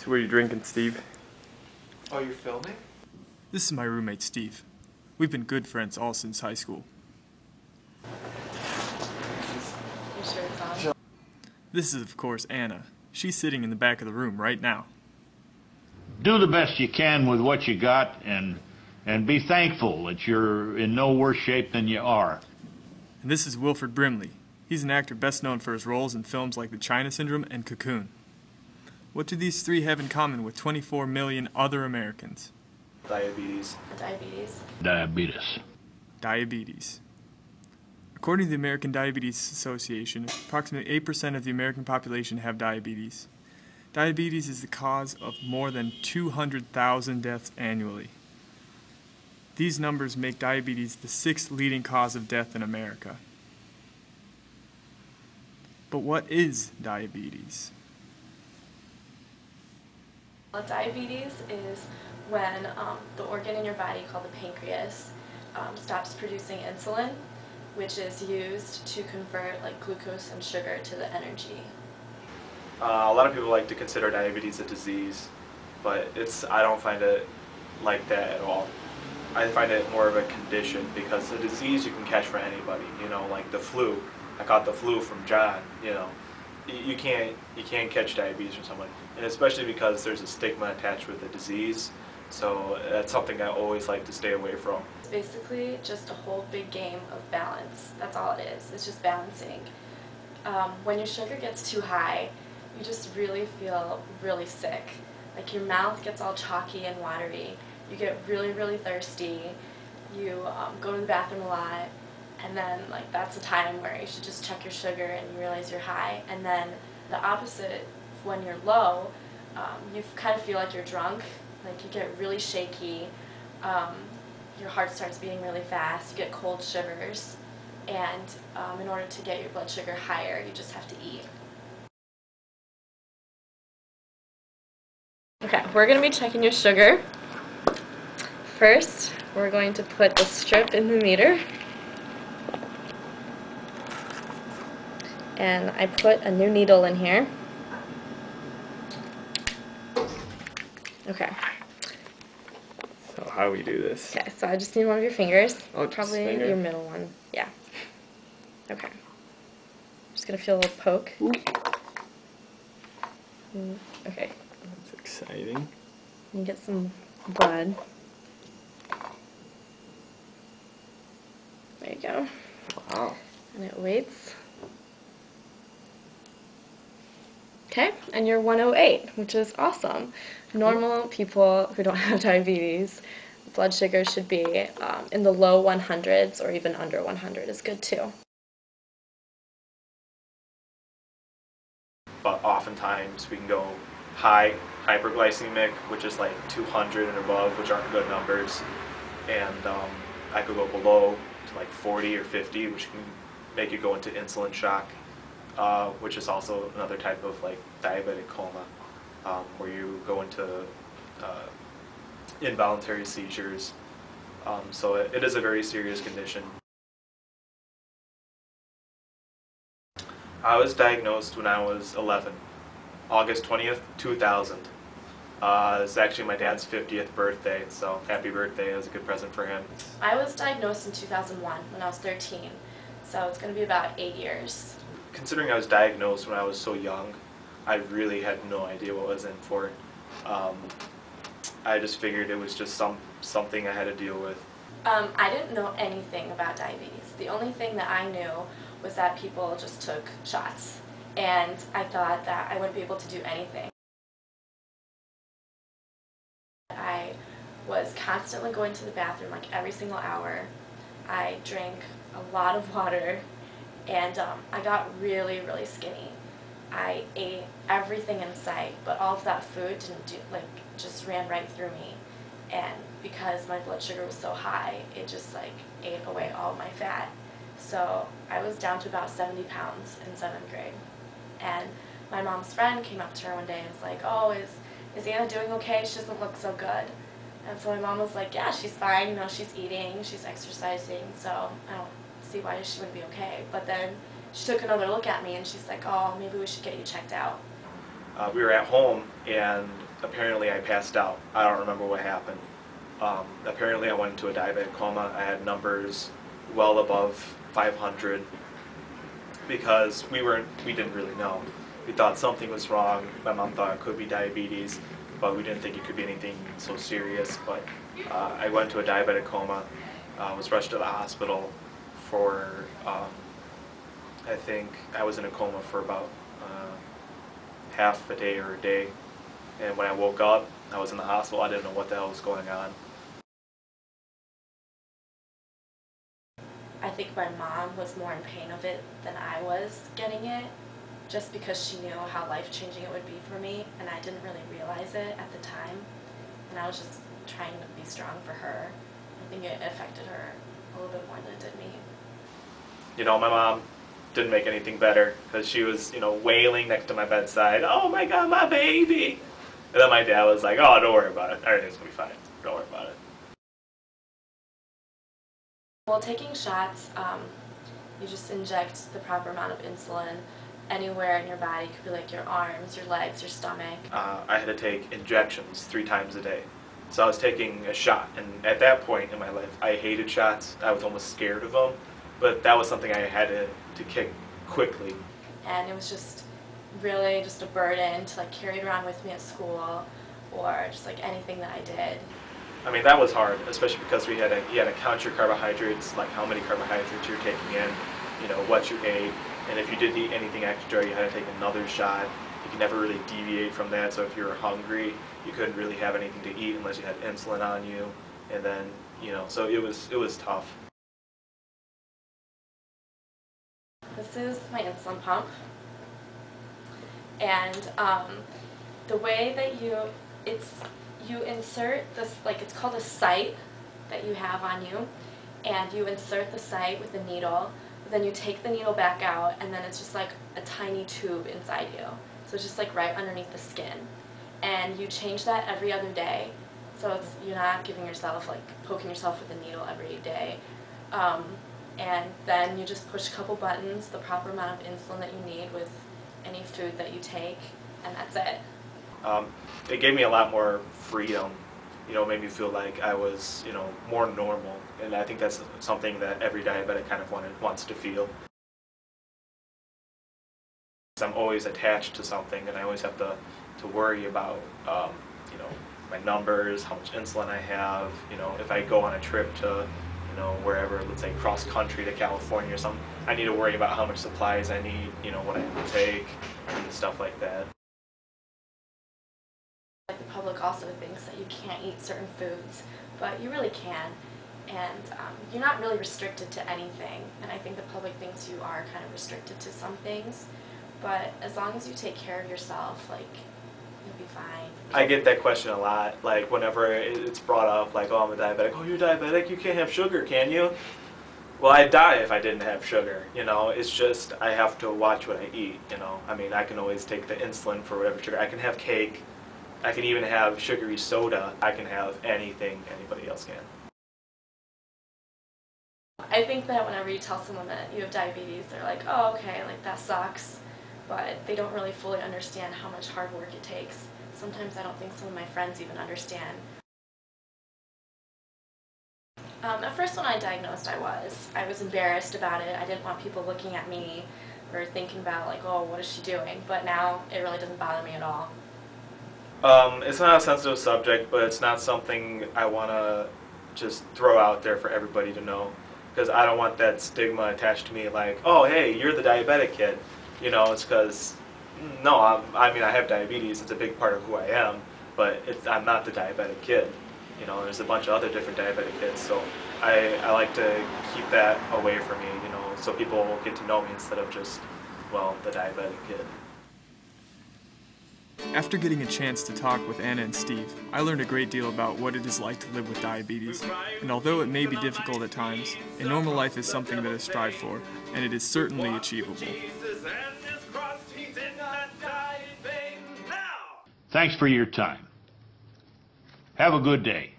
So what are you drinking, Steve? Oh, you're filming? This is my roommate, Steve. We've been good friends all since high school. You sure it's on? This is, of course, Anna. She's sitting in the back of the room right now. Do the best you can with what you got and be thankful that you're in no worse shape than you are. And this is Wilford Brimley. He's an actor best known for his roles in films like The China Syndrome and Cocoon. What do these three have in common with 24 million other Americans? Diabetes. Diabetes. Diabetes. Diabetes. According to the American Diabetes Association, approximately 8% of the American population have diabetes. Diabetes is the cause of more than 200,000 deaths annually. These numbers make diabetes the sixth leading cause of death in America. But what is diabetes? Well, diabetes is when the organ in your body called the pancreas stops producing insulin, which is used to convert like glucose and sugar to the energy. A lot of people like to consider diabetes a disease, but I don't find it like that at all. I find it more of a condition, because a disease you can catch for anybody, you know, like the flu. I caught the flu from John, you know. You can't catch diabetes from someone, and especially because there's a stigma attached with the disease, so that's something I always like to stay away from. It's basically just a whole big game of balance. That's all it is. It's just balancing. When your sugar gets too high, you just really feel really sick. Like your mouth gets all chalky and watery. You get really, really thirsty. You go to the bathroom a lot. And then that's a time where you should just check your sugar and you realize you're high. And then the opposite, when you're low, you kind of feel like you're drunk. Like you get really shaky. Your heart starts beating really fast. You get cold shivers. And in order to get your blood sugar higher, you just have to eat. Okay, we're going to be checking your sugar. First, we're going to put the strip in the meter. And I put a new needle in here. Okay. So how do we do this? Okay, so I just need one of your fingers. Oh, just probably finger? your middle one. Yeah. Okay. Just gonna feel a little poke. Okay. That's exciting. And get some blood. There you go. Wow. And it waits. Okay, and you're 108, which is awesome. Normal people who don't have diabetes, blood sugar should be in the low 100s, or even under 100 is good too. But oftentimes we can go high hyperglycemic, which is like 200 and above, which aren't good numbers, and I could go below to like 40 or 50, which can make you go into insulin shock, which is also another type of like diabetic coma, where you go into involuntary seizures. So it is a very serious condition. I was diagnosed when I was 11, August 20th, 2000. It's actually my dad's 50th birthday, so happy birthday. It was a good present for him. I was diagnosed in 2001 when I was 13, so it's going to be about 8 years. Considering I was diagnosed when I was so young, I really had no idea what I was in for. I just figured it was just something I had to deal with. I didn't know anything about diabetes. The only thing that I knew was that people just took shots, and I thought that I wouldn't be able to do anything. I was constantly going to the bathroom like every single hour. I drank a lot of water, and I got really, really skinny. I ate everything in sight, but all of that food just ran right through me. And because my blood sugar was so high, it just ate away all my fat. So I was down to about 70 pounds in 7th grade. And my mom's friend came up to her one day and was like, "Oh, is Anna doing okay? She doesn't look so good." And so my mom was like, "Yeah, she's fine. You know, she's eating, she's exercising, so I don't see why she wouldn't be okay." But then she took another look at me and she's like, "Oh, maybe we should get you checked out." We were at home, and apparently I passed out. I don't remember what happened. Apparently I went into a diabetic coma. I had numbers well above 500 because we didn't really know. We thought something was wrong. My mom thought it could be diabetes, but we didn't think it could be anything so serious. But I went into a diabetic coma, was rushed to the hospital for, I think I was in a coma for about half a day or a day. And when I woke up, I was in the hospital. I didn't know what the hell was going on. I think my mom was more in pain of it than I was getting it, just because she knew how life-changing it would be for me, and I didn't really realize it at the time. And I was just trying to be strong for her. I think it affected her a little bit more than it did me. You know, my mom didn't make anything better because she was, wailing next to my bedside, "Oh my God, my baby!" And then my dad was like, "Oh, don't worry about it. Everything's gonna be fine. Don't worry about it." Well, taking shots, you just inject the proper amount of insulin anywhere in your body. It could be like your arms, your legs, your stomach. I had to take injections 3 times a day. So I was taking a shot, and at that point in my life, I hated shots. I was almost scared of them, but that was something I had to kick quickly. And it was just really just a burden to carry it around with me at school, or just anything that I did. I mean, that was hard, especially because you had to count your carbohydrates, like how many carbohydrates you're taking in, what you ate, and if you did eat anything extra, you had to take another shot. You could never really deviate from that, so if you were hungry, you couldn't really have anything to eat unless you had insulin on you, and then, so it was tough. This is my insulin pump, and the way that you insert this, it's called a site that you have on you, and you insert the site with a needle, then you take the needle back out, and then it's just like a tiny tube inside you. So it's just right underneath the skin. And you change that every other day. So you're not giving yourself, poking yourself with a needle every day. And then you just push a couple buttons, the proper amount of insulin that you need with any food that you take, and that's it. It gave me a lot more freedom, made me feel like I was, more normal. And I think that's something that every diabetic kind of wants to feel. I'm always attached to something, and I always have to worry about, my numbers, how much insulin I have, if I go on a trip to, wherever, let's say cross country to California or something, I need to worry about how much supplies I need, what I have to take, and stuff like that. The public also thinks that you can't eat certain foods, but you really can, and you're not really restricted to anything, and I think the public thinks you are kind of restricted to some things, but as long as you take care of yourself, you'll be fine. I get that question a lot, whenever it's brought up, oh, I'm a diabetic. Oh, you're diabetic? You can't have sugar, can you? Well, I'd die if I didn't have sugar, it's just I have to watch what I eat, I mean, I can always take the insulin for whatever sugar. I can have cake, I can even have sugary soda, I can have anything anybody else can. I think that whenever you tell someone that you have diabetes, they're like, oh, okay, that sucks, but they don't really fully understand how much hard work it takes. Sometimes I don't think some of my friends even understand. At first when I diagnosed, I was embarrassed about it. I didn't want people looking at me or thinking about oh, what is she doing? But now it really doesn't bother me at all. It's not a sensitive subject, but it's not something I want to just throw out there for everybody to know, because I don't want that stigma attached to me oh, hey, you're the diabetic kid. It's because, no, I mean, I have diabetes, it's a big part of who I am, but I'm not the diabetic kid. There's a bunch of other different diabetic kids, so I like to keep that away from me, so people get to know me instead of just, well, the diabetic kid. After getting a chance to talk with Anna and Steve, I learned a great deal about what it is like to live with diabetes, and although it may be difficult at times, a normal life is something that is strived for, and it is certainly achievable. Thanks for your time. Have a good day.